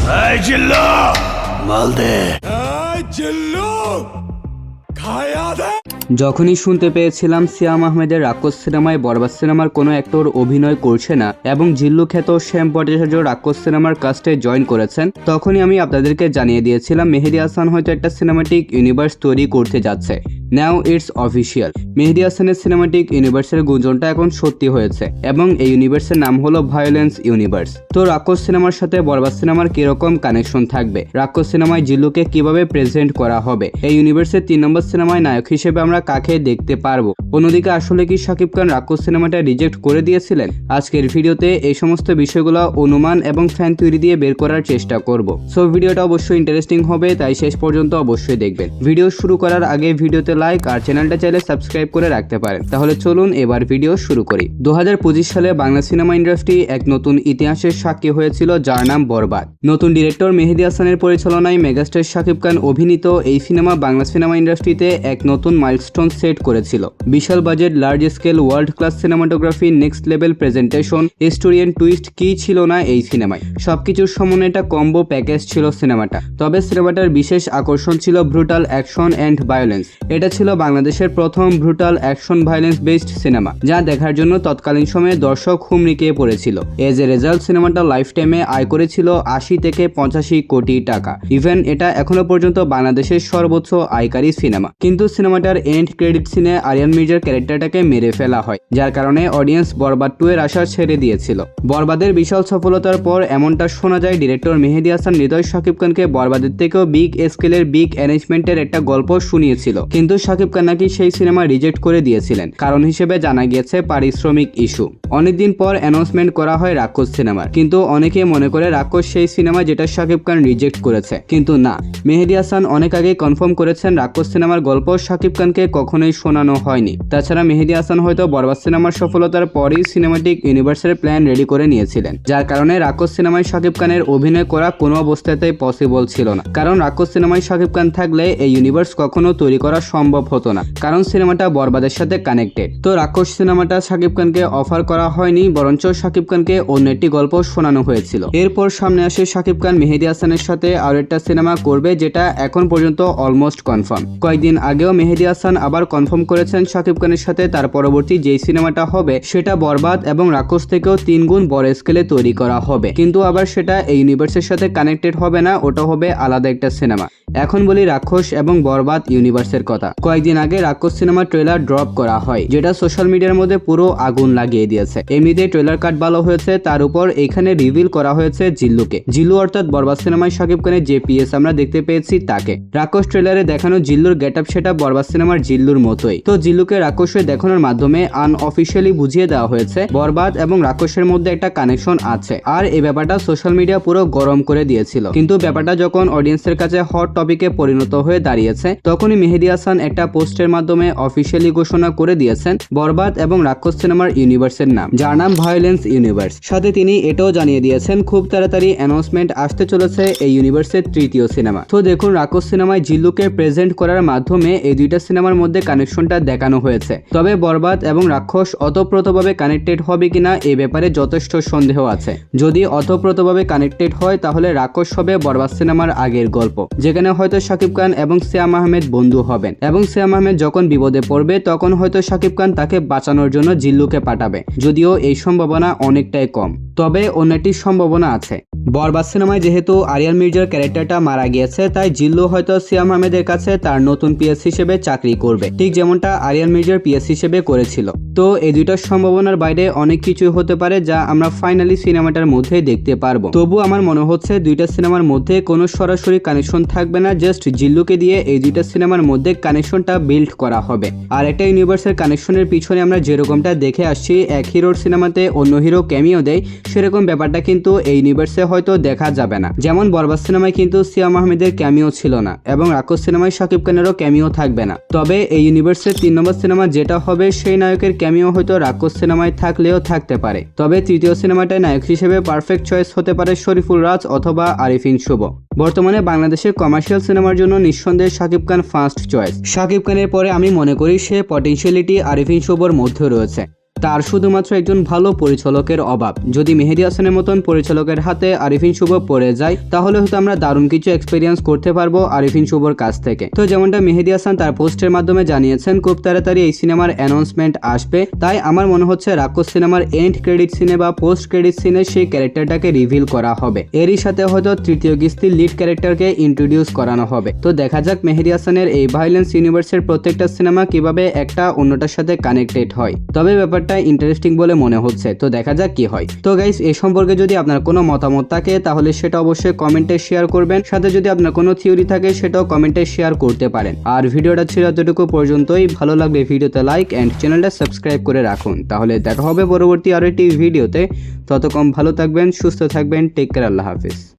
এই জিল্লু মাল দে। যখনই শুনতে পেয়েছিলাম সিয়াম আহমেদের রাক্ষস সিনেমায় বরবাদ সিনেমার কোনো অ্যাক্টর অভিনয় করছে না এবং জিল্লু খ্যাত শ্যাম ভট্টাচার্য রাক্ষস সিনেমার কাস্টে জয়েন করেছেন, তখনই আমি আপনাদেরকে জানিয়ে দিয়েছিলাম মেহেদী হাসান হয়তো একটা সিনেমাটিক ইউনিভার্স তৈরি করতে যাচ্ছে। নাও ইটস অফিসিয়াল, মেহেদী হাসানের সিনেমাটিক ইউনিভার্সের গুঞ্জনটা এখন সত্যি হয়েছে এবং এই ইউনিভার্সের নাম হলো ভায়োলেন্স ইউনিভার্স। তো রাক্ষস সিনেমার সাথে বরবাদ সিনেমার কিরকম কানেকশন থাকবে, রাক্ষস সিনেমায় জিল্লুকে কিভাবে প্রেজেন্ট করা হবে, এই ইউনিভার্সের 3 নম্বর সিনেমায় নায়ক হিসেবে আমরা কাকে দেখতে পারবো, অন্যদিকে আসলে কি শাকিব খান রাক্ষস সিনেমাটা রিজেক্ট করে দিয়েছিলেন, আজকের ভিডিওতে এই সমস্ত বিষয়গুলো অনুমান এবং ফ্যান থিওরি দিয়ে বের করার চেষ্টা করব। সো ভিডিওটা অবশ্যই ইন্টারেস্টিং হবে, তাই শেষ পর্যন্ত অবশ্যই দেখবেন। ভিডিও শুরু করার আগে ভিডিওতে লাইক আর চ্যানেলটা চাইলে সাবস্ক্রাইব করে রাখতে পারেন। তাহলে চলুন এবার ভিডিও শুরু করি। 2025 সালে বাংলা সিনেমা ইন্ডাস্ট্রি এক নতুন ইতিহাসের সাক্ষী হয়েছিল, যার নাম বরবাদ। নতুন ডিরেক্টর মেহেদী হাসানের পরিচালনায় মেগাস্টার শাকিব খান অভিনীত এই সিনেমা বাংলা সিনেমা ইন্ডাস্ট্রিতে এক নতুন মাইলস্টোন সেট করেছিল। বিশাল budget, large scale, world class cinematography, next level presentation, story and twist, কি ছিল না এই সিনেমায়। সবকিছুর সমন্বয়ে একটা কম্বো প্যাকেজ ছিল সিনেমাটা। তবে সিনেমাটার বিশেষ আকর্ষণ ছিল ব্রুটাল অ্যাকশন এন্ড ভায়োলেন্স। এটা ছিল বাংলাদেশের প্রথম brutal action violence based cinema, যা দেখার জন্য তৎকালীন সময়ে দর্শক হুমড়িকে পড়েছিল। এজ এ রেজাল্ট সিনেমাটা লাইফ টাইমে আয় করেছিল 80 থেকে 85 কোটি টাকা। ইভেন এটা এখনো পর্যন্ত বাংলাদেশের সর্বোচ্চ আয়কারী সিনেমা। কিন্তু সিনেমাটার এন্ড ক্রেডিট সিনে আরিয়ান মির্জার ক্যারেক্টারটাকে মেরে ফেলা হয়, যার কারণে অডিয়েন্স বরবাদ 2 এর আশা ছেড়ে দিয়েছিল। বরবাদের বিশাল সফলতার পর এমনটা শোনা যায় ডিরেক্টর মেহেদী হাসান হৃদয় শাকিব খানকে বরবাদের থেকেও বিগ স্কেলের বিগ অ্যারেঞ্জমেন্টের একটা গল্প শুনিয়েছিল, কিন্তু শাকিব খান নাকি সেই সিনেমা রিজেক্ট করে দিয়েছিলেন। কারণ হিসেবে জানা গিয়েছে পারিশ্রমিক ইস্যু। অনেকদিন পর অ্যানাউন্সমেন্ট করা হয় রাক্ষস সিনেমার, কিন্তু অনেকে মনে করে রাক্ষস সেই সিনেমা যেটা শাকিব খান রিজেক্ট করেছে, কিন্তু না, মেহেদী হাসান অনেক আগে কনফার্ম করেছেন রাক্ষস সিনেমার গল্প শাকিব খানকে কখনোই শোনানো হয়নি। তাছাড়া মেহেদী হাসান হয়তো বরবাদ সিনেমার সফলতার পরই সিনেমাটিক ইউনিভার্সের প্ল্যান রেডি করে নিয়েছিলেন, যার কারণে রাক্ষস সিনেমায় শাকিব খানের অভিনয় করা কোনো অবস্থাতেই পসিবল ছিল না। কারণ রাক্ষস সিনেমায় শাকিব খান থাকলে এই ইউনিভার্স কখনো তৈরি করা সম্ভব হতো না, কারণ সিনেমাটা বরবাদের সাথে কানেক্টেড। তো রাক্ষস সিনেমাটা শাকিব খানকে অফার করা হয়নি, বরঞ্চ শাকিব খানকে অন্য একটি গল্প শোনানো হয়েছিল। এরপর সামনে আসে শাকিব খান মেহেদী হাসানের সাথে আরো একটা সিনেমা করবে, যেটা এখন পর্যন্ত অলমোস্ট কনফার্ম। কয়েকদিন আগেও মেহেদী হাসান আবার কনফার্ম করেছেন শাকিব খানের সাথে তার পরবর্তী যেই সিনেমাটা হবে সেটা বরবাদ এবং রাক্ষস থেকেও 3 গুণ বড় স্কেলে তৈরি করা হবে, কিন্তু আবার সেটা এই ইউনিভার্সের সাথে কানেক্টেড হবে না, ওটা হবে আলাদা একটা সিনেমা। এখন বলি রাক্ষস এবং বরবাদ ইউনিভার্সের কথা। কয়েকদিন আগে রাক্ষস সিনেমার ট্রেলার ড্রপ করা হয়, যেটা সোশ্যাল মিডিয়ার মধ্যে পুরো আগুন লাগিয়ে দিয়েছে। এমনিতে ট্রেলার কাট ভালো হয়েছে, তার উপর এখানে রিভিল করা হয়েছে জিল্লুকে। জিল্লু অর্থাৎ বরবাদ সিনেমায় শাকিব খানের যে পিএস আমরা দেখতে পেয়েছি তাকে। রাক্ষস ট্রেলারে দেখানো জিল্লুর গেটআপ সেটা বরবাদ সিনেমার জিল্লুর মতোই। তো জিল্লুকে রাক্ষসে দেখানোর মাধ্যমে আনঅফিশিয়ালি বুঝিয়ে দেওয়া হয়েছে বরবাদ এবং রাক্ষসের মধ্যে একটা কানেকশন আছে। আর এই ব্যাপারটা সোশ্যাল মিডিয়া পুরো গরম করে দিয়েছিল, কিন্তু ব্যাপারটা যখন অডিয়েন্সের কাছে হট টপিকে পরিণত হয়ে দাঁড়িয়েছে, তখনই মেহেদী হাসান একটা পোস্টের মাধ্যমে অফিশিয়ালি ঘোষণা করে দিয়েছেন বরবাদ এবং রাক্ষস সিনেমার ইউনিভার্সের নাম, যার নাম ভায়োলেন্স ইউনিভার্স। সাথে তিনি এটাও জানিয়ে দিয়েছেন খুব তাড়াতাড়ি অ্যানাউন্সমেন্ট আসতে চলেছে এই ইউনিভার্সের 3য় সিনেমা। তো দেখুন, রাক্ষস সিনেমায় জিল্লুকে প্রেজেন্ট করার মাধ্যমে এই দুইটা সিনেমার মধ্যে কানেকশনটা দেখানো হয়েছে। তবে বরবাদ এবং রাক্ষস অতপ্রতভাবে কানেক্টেড হবে কিনা এই ব্যাপারে যথেষ্ট সন্দেহ আছে। যদি অতপ্রতভাবে কানেক্টেড হয় তাহলে রাক্ষস হবে বরবাদ সিনেমার আগের গল্প, যেখানে হয়তো শাকিব খান এবং সিয়াম আহমেদ বন্ধু হবেন এবং সিয়াম আহমেদ যখন বিপদে পড়বে তখন হয়তো শাকিব খান তাকে বাঁচানোর জন্য জিল্লুকে পাঠাবে, যদিও এই সম্ভাবনা অনেকটাই কম। তবে অন্যটির সম্ভাবনা আছে। বরবাদ সিনেমায় যেহেতু আরিয়ান মির্জার ক্যারেক্টারটা মারা গিয়েছে, তাই জিল্লু হয়তো সিয়াম আহমেদের কাছে তার নতুন পিএস হিসেবে চাকরি করবে, ঠিক যেমনটা আরিয়ান মির্জার পিএস হিসেবে করেছিল। তো এই দুইটার সম্ভাবনার বাইরে অনেক কিছুই হতে পারে, যা আমরা ফাইনালি সিনেমাটার মধ্যে দেখতে পারবো। তবু আমার মনে হচ্ছে দুইটা সিনেমার মধ্যে কোনো সরাসরি কানেকশন থাকবে না, জাস্ট জিল্লুকে দিয়ে এই দুইটা সিনেমার মধ্যে কানেকশনটা বিল্ড করা হবে। আর একটা ইউনিভার্সের কানেকশনের পিছনে আমরা যেরকমটা দেখে আসছি, এক হিরোর সিনেমাতে অন্য হিরো ক্যামিও দেয়, সেরকম ব্যাপারটা কিন্তু এই ইউনিভার্সে হয়তো দেখা যাবে না। যেমন বরবাদ সিনেমায় কিন্তু সিয়াম আহমেদের ক্যামিও ছিল না এবং রাক্ষস সিনেমায় শাকিব খানেরও ক্যামিও থাকবে না। তবে এই ইউনিভার্সের 3 নম্বর সিনেমা যেটা হবে সেই নায়কের ক্যামিও হয়তো রাক্ষস সিনেমায় থাকলেও থাকতে পারে। তবে 3য় সিনেমাটায় নায়ক হিসেবে পারফেক্ট চয়েস হতে পারে শরীফুল রাজ অথবা আরিফিন শুভ। বর্তমানে বাংলাদেশের কমার্শিয়াল সিনেমার জন্য নিঃসন্দেহে শাকিব খান ফার্স্ট চয়েস। শাকিব খানের পরে আমি মনে করি সে পটেনশিয়ালিটি আরিফিন শুভর মধ্যে রয়েছে। তার শুধুমাত্র একজন ভালো পরিচালকের অভাব। যদি মেহেদী হাসানের মতন পরিচালকের হাতে আরিফিন শুভ পড়ে যায় তাহলে হয়তো আমরা দারুণ কিছু এক্সপিরিয়েন্স করতে পারবো আরিফিন শুভর কাছ থেকে। তো যেমনটা মেহেদী হাসান তার পোস্টের মাধ্যমে জানিয়েছেন খুব তাড়াতাড়ি এই সিনেমার অ্যানাউন্সমেন্ট আসবে, তাই আমার মনে হচ্ছে রাক্ষস সিনেমার এন্ড ক্রেডিট সিনে বা পোস্ট ক্রেডিট সিনে সেই ক্যারেক্টারটাকে রিভিল করা হবে। এরই সাথে হয়তো তৃতীয় কিস্তির লিড ক্যারেক্টারকে ইন্ট্রোডিউস করানো হবে। তো দেখা যাক মেহেদী হাসানের এই ভাইলেন্স ইউনিভার্সের প্রত্যেকটা সিনেমা কিভাবে একটা অন্যটার সাথে কানেক্টেড হয়। তবে ব্যাপারটা ইন্টারেস্টিং বলে মনে হচ্ছে, তো দেখা যাক কি হয়। তো গাইস, এই সম্পর্কে যদি আপনার কোনো মতামত থাকে তাহলে সেটা অবশ্যই কমেন্টে শেয়ার করবেন, সাথে যদি আপনার কোনো থিওরি থাকে সেটাও কমেন্টে শেয়ার করতে পারেন। আর ভিডিওটা ছিল এতটুকু পর্যন্তই। ভালো লাগলে ভিডিওতে লাইক এন্ড চ্যানেলটা সাবস্ক্রাইব করে রাখুন। তাহলে দেখা হবে পরবর্তী আরো একটি ভিডিওতে। ততক্ষণ ভালো থাকবেন, সুস্থ থাকবেন, টেক কেয়ার, আল্লাহ হাফিজ।